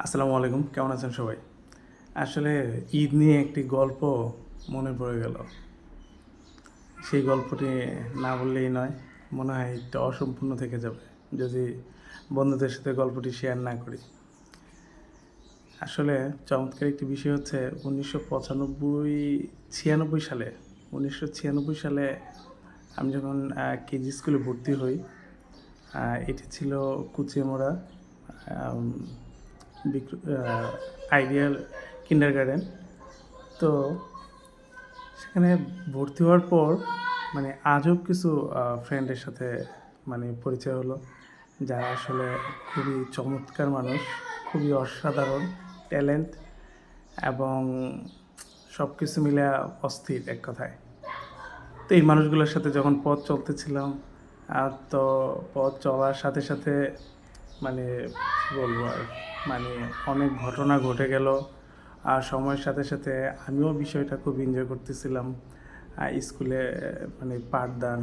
আসসালামু আলাইকুম, কেমন আছেন সবাই? আসলে ঈদ নিয়ে একটি গল্প মনে পড়ে গেল। সেই গল্পটি না বললেই নয়। মনে হয় একটু অসম্পূর্ণ থেকে যাবে যদি বন্ধুদের সাথে গল্পটি শেয়ার না করি। আসলে চমৎকার একটি বিষয় হচ্ছে 1996 সালে আমি যখন কেজি স্কুলে ভর্তি হই, এটি ছিল কুচিয়ামরা আইডিয়াল কিন্ডারগার্টেন। তো সেখানে ভর্তি হওয়ার পর আজব কিছু ফ্রেন্ডের সাথে পরিচয় হলো, যারা আসলে খুবই চমৎকার মানুষ, খুবই অসাধারণ ট্যালেন্ট এবং সব কিছু মিলে অস্থির এক কথায়। তো এই মানুষগুলোর সাথে যখন পথ চলতেছিলাম, তো পথ চলার সাথে সাথে কী বলবো আর, অনেক ঘটনা ঘটে গেল। আর সময়ের সাথে সাথে আমিও বিষয়টা খুব এনজয় করতেছিলাম। স্কুলে পাঠদান,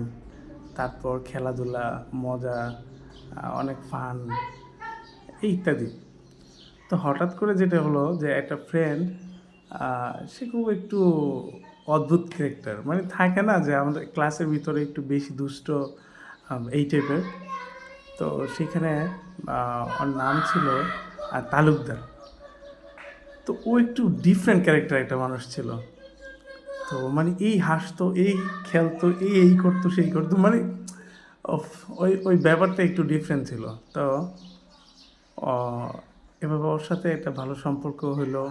তারপর খেলাধুলা, মজা, অনেক ফান ইত্যাদি। তো হঠাৎ করে যেটা হলো যে একটা ফ্রেন্ড, সে খুব একটু অদ্ভুত ক্যারেক্টার, থাকে না যে আমাদের ক্লাসের ভিতরে একটু বেশি দুষ্ট, এই টাইপের। তো সেখানে ওর নাম ছিল তালুকদার। তো ও একটু ডিফারেন্ট ক্যারেক্টার একটা মানুষ ছিল। তো এই হাসতো, এই খেলতো, এই করতো, সেই করতো, ওই ওই ব্যাপারটা একটু ডিফারেন্ট ছিল। তো এভাবে ওর সাথে একটা ভালো সম্পর্ক হইলো।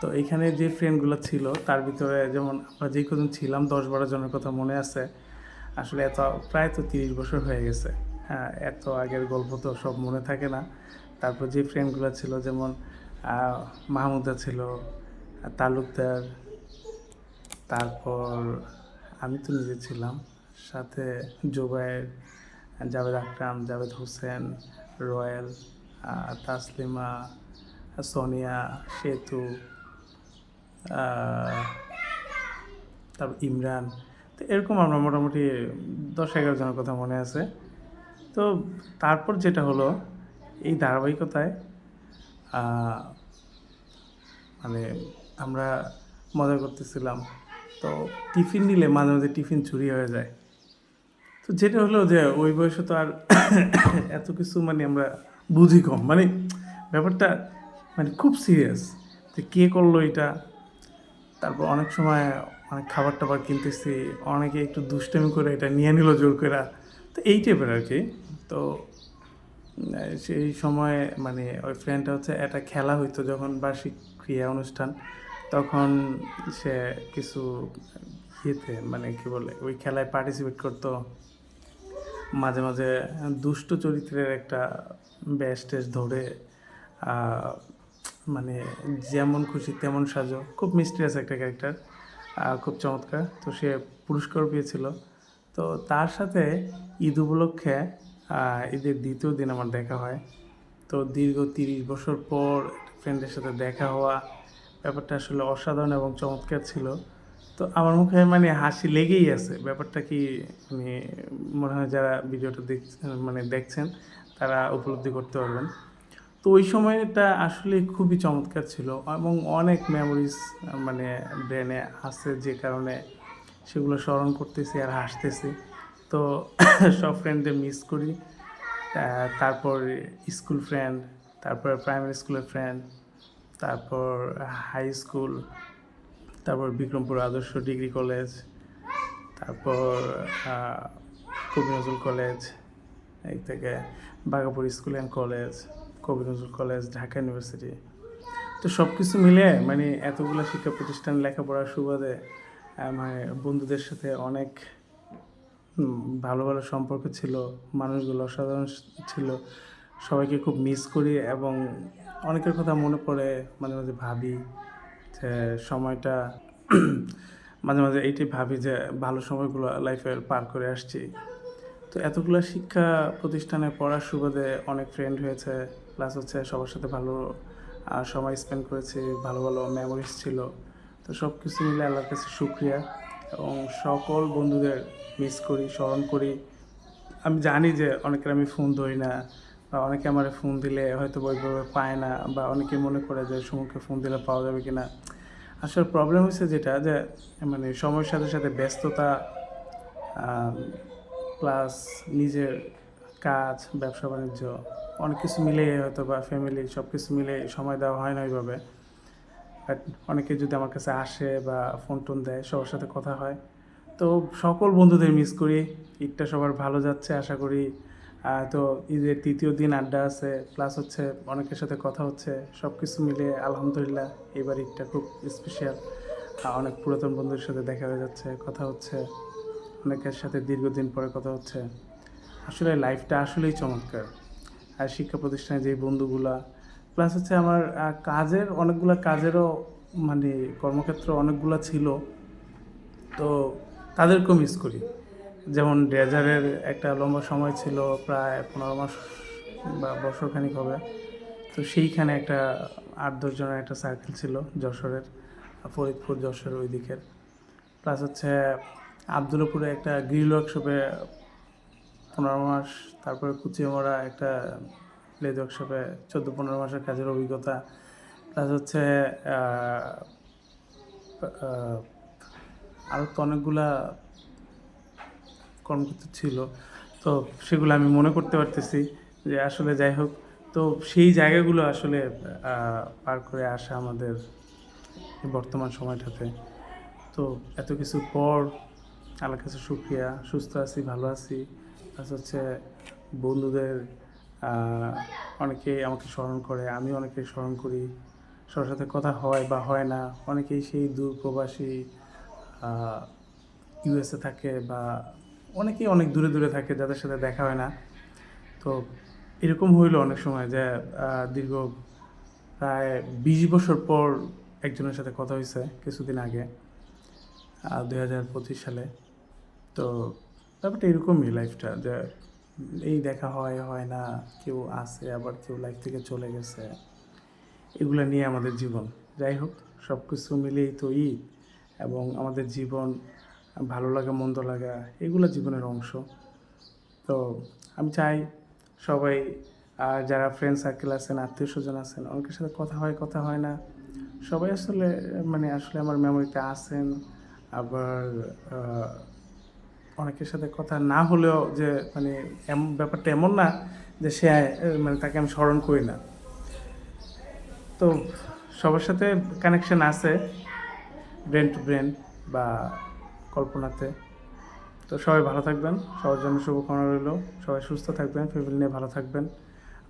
তো এখানে যে ফ্রেন্ডগুলো ছিল তার ভিতরে, যেমন আমরা যে কজন ছিলাম 10-12 জনের কথা মনে আছে। আসলে প্রায় তো 30 বছর হয়ে গেছে। হ্যাঁ, এত আগের গল্প তো সব মনে থাকে না। তারপর যে ফ্রেন্ডগুলো ছিল, যেমন মাহমুদা ছিল, তালুকদার, তারপর আমি তো নিজে ছিলাম, সাথে জোবায়ের, জাভেদ আকরাম, জাভেদ হোসেন, রয়েল, তাসলিমা, সোনিয়া, সেতু, তারপর ইমরান। তো এরকম আমরা মোটামুটি 10-11 জনের কথা মনে আছে। তো তারপর যেটা হলো, এই ধারাবাহিকতায় আমরা মজা করতেছিলাম। তো টিফিন নিলে মাঝে মাঝে টিফিন চুরি হয়ে যায়। তো যেটা হলো যে ওই বয়সে তো আর এত কিছু আমরা বুঝি কম, ব্যাপারটা খুব সিরিয়াস যে কে করলো এটা। তারপর অনেক সময় অনেক খাবার টাবার কিনতেছি, অনেকে একটু দুষ্টামি করে এটা নিয়ে নিল জোর করে। তো এই টাইপের আর কি। তো সেই সময় ওই ফ্রেন্ডটা হচ্ছে, একটা খেলা হইতো যখন বার্ষিক ক্রিয়া অনুষ্ঠান, তখন সে কিছু ইয়েতে কী বলে ওই খেলায় পার্টিসিপেট করতো। মাঝে মাঝে দুষ্ট চরিত্রের একটা ব্যাস ট্যাস ধরে, যেমন খুশি তেমন সাজো, খুব মিস্টিরিয়াস একটা ক্যারেক্টার, খুব চমৎকার। তো সে পুরস্কার পেয়েছিল। তো তার সাথে ঈদ উপলক্ষে ঈদের দ্বিতীয় দিন আমার দেখা হয়। তো দীর্ঘ 30 বছর পর ফ্রেন্ডের সাথে দেখা হওয়া, ব্যাপারটা আসলে অসাধারণ এবং চমৎকার ছিল। তো আমার মুখে হাসি লেগেই আছে। ব্যাপারটা কি মনে হয় যারা ভিডিওটা দেখছেন তারা উপলব্ধি করতে পারবেন। তো ওই সময়টা আসলে খুবই চমৎকার ছিল এবং অনেক মেমোরিজ ব্রেনে আছে, যে কারণে সেগুলো স্মরণ করতেছি আর হাসতেছি। তো সব ফ্রেন্ডদের মিস করি। তারপর স্কুল ফ্রেন্ড, তারপর প্রাইমারি স্কুলের ফ্রেন্ড, তারপর হাই স্কুল, তারপর বিক্রমপুর আদর্শ ডিগ্রি কলেজ, তারপর কবি নজরুল কলেজ, এই থেকে বাঘাপুর স্কুল অ্যান্ড কলেজ, কবি নজরুল কলেজ, ঢাকা ইউনিভার্সিটি। তো সব কিছু মিলে এতগুলো শিক্ষা প্রতিষ্ঠান লেখাপড়ার সুবাদে বন্ধুদের সাথে অনেক ভালো ভালো সম্পর্ক ছিল। মানুষগুলো অসাধারণ ছিল। সবাইকে খুব মিস করি এবং অনেকের কথা মনে পড়ে। মাঝে মাঝে ভাবি যে সময়টা মাঝে মাঝে এইটাই ভাবি যে ভালো সময়গুলো লাইফের পার করে আসছি। তো এতগুলো শিক্ষা প্রতিষ্ঠানে পড়ার সুবাদে অনেক ফ্রেন্ড হয়েছে, প্লাস হচ্ছে সবার সাথে ভালো সময় স্পেন্ড করেছি, ভালো ভালো মেমোরিজ ছিল। তো সব কিছু মিলে আল্লাহর কাছে শুকরিয়া, এবং সকল বন্ধুদের মিস করি, স্মরণ করি। আমি জানি যে অনেকের আমি ফোন ধরি না, বা অনেকে আমার ফোন দিলে হয়তো ওইভাবে পায় না, বা অনেকে মনে করে যে সুমুখে ফোন দিলে পাওয়া যাবে কি না। আসলে প্রবলেম হচ্ছে যেটা যে মানে সময়ের সাথে সাথে ব্যস্ততা, প্লাস নিজের কাজ, ব্যবসা বাণিজ্য, অনেক কিছু মিলে হয়তো বা ফ্যামিলি সব কিছু মিলে সময় দেওয়া হয় না ওইভাবে। বাট অনেকে যদি আমার কাছে আসে বা ফোন টোন দেয়, সবার সাথে কথা হয়। তো সকল বন্ধুদের মিস করি। ঈদটা সবার ভালো যাচ্ছে আশা করি। তো ঈদের তৃতীয় দিন আড্ডা আছে, প্লাস হচ্ছে অনেকের সাথে কথা হচ্ছে। সব কিছু মিলিয়ে আলহামদুলিল্লাহ এবার ঈদটা খুব স্পেশাল। অনেক পুরাতন বন্ধুদের সাথে দেখা হয়ে যাচ্ছে, কথা হচ্ছে, অনেকের সাথে দীর্ঘদিন পরে কথা হচ্ছে। আসলে লাইফটা আসলেই চমৎকার। আর শিক্ষা প্রতিষ্ঠানে যে বন্ধুগুলা, প্লাস হচ্ছে আমার কাজের অনেকগুলা কাজেরও মানে কর্মক্ষেত্র অনেকগুলা ছিল, তো তাদেরকেও মিস করি। যেমন ড্রেজারের একটা লম্বা সময় ছিল, প্রায় 15 মাস বা বছরখানিক হবে। তো সেইখানে একটা 8-10 জনের একটা সার্কেল ছিল যশোরের, ফরিদপুর যশোর ওই দিকের। প্লাস হচ্ছে আবদুল্লাপুরে একটা গ্রিল ওয়ার্কশপে 15 মাস, তারপরে কুচিয়ামরা একটা লেদ ওয়ার্কশপে 14-15 মাসের কাজের অভিজ্ঞতা। প্লাস হচ্ছে আরও তো অনেকগুলা কর্মক্ষেত্র ছিল, তো সেগুলো আমি মনে করতে পারতেছি যে আসলে যাই হোক। তো সেই জায়গাগুলো আসলে পার করে আসা আমাদের বর্তমান সময়টাতে। তো এত কিছুর পর আল্লাহর কাছে শুকরিয়া, সুস্থ আছি, ভালো আছি। প্লাস হচ্ছে বন্ধুদের অনেকেই আমাকে স্মরণ করে, আমি অনেকে স্মরণ করি। সবার সাথে কথা হয় বা হয় না। অনেকেই সেই দূর প্রবাসী, ইউএসএ থাকে, বা অনেকেই অনেক দূরে দূরে থাকে যাদের সাথে দেখা হয় না। তো এরকম হইলো অনেক সময় যে দীর্ঘ প্রায় 20 বছর পর একজনের সাথে কথা হয়েছে কিছুদিন আগে, 2025 সালে। তো ব্যাপারটা এরকমই লাইফটা, যে এই দেখা হয় হয় না, কেউ আসে আবার কেউ লাইফ থেকে চলে গেছে, এগুলো নিয়ে আমাদের জীবন। যাই হোক, সব কিছু মিলিয়েই তো ঈদ, এবং আমাদের জীবন, ভালো লাগা মন্দ লাগা এগুলো জীবনের অংশ। তো আমি চাই সবাই, আর যারা ফ্রেন্ড সার্কেল আছেন, আত্মীয় স্বজন আছেন, অনেকের সাথে কথা হয় কথা হয় না, সবাই আসলে মানে আসলে আমার মেমোরিতে আছেন। আবার অনেকের সাথে কথা না হলেও যে মানে ব্যাপারটা এমন না যে সে মানে তাকে আমি স্মরণ করি না। তো সবার সাথে কানেকশন আছে, ব্রেন টু ব্রেন বা কল্পনাতে। তো সবাই ভালো থাকবেন, সবার জন্য শুভকামনা রইল। সবাই সুস্থ থাকবেন, ফ্যামিলি নিয়ে ভালো থাকবেন।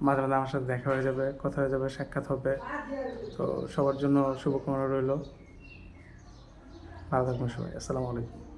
মাঝে মাঝে আমার সাথে দেখা হয়ে যাবে, কথা হয়ে যাবে, সাক্ষাৎ হবে। তো সবার জন্য শুভকামনা রইল। ভালো থাকবেন সবাই। আসসালামু আলাইকুম।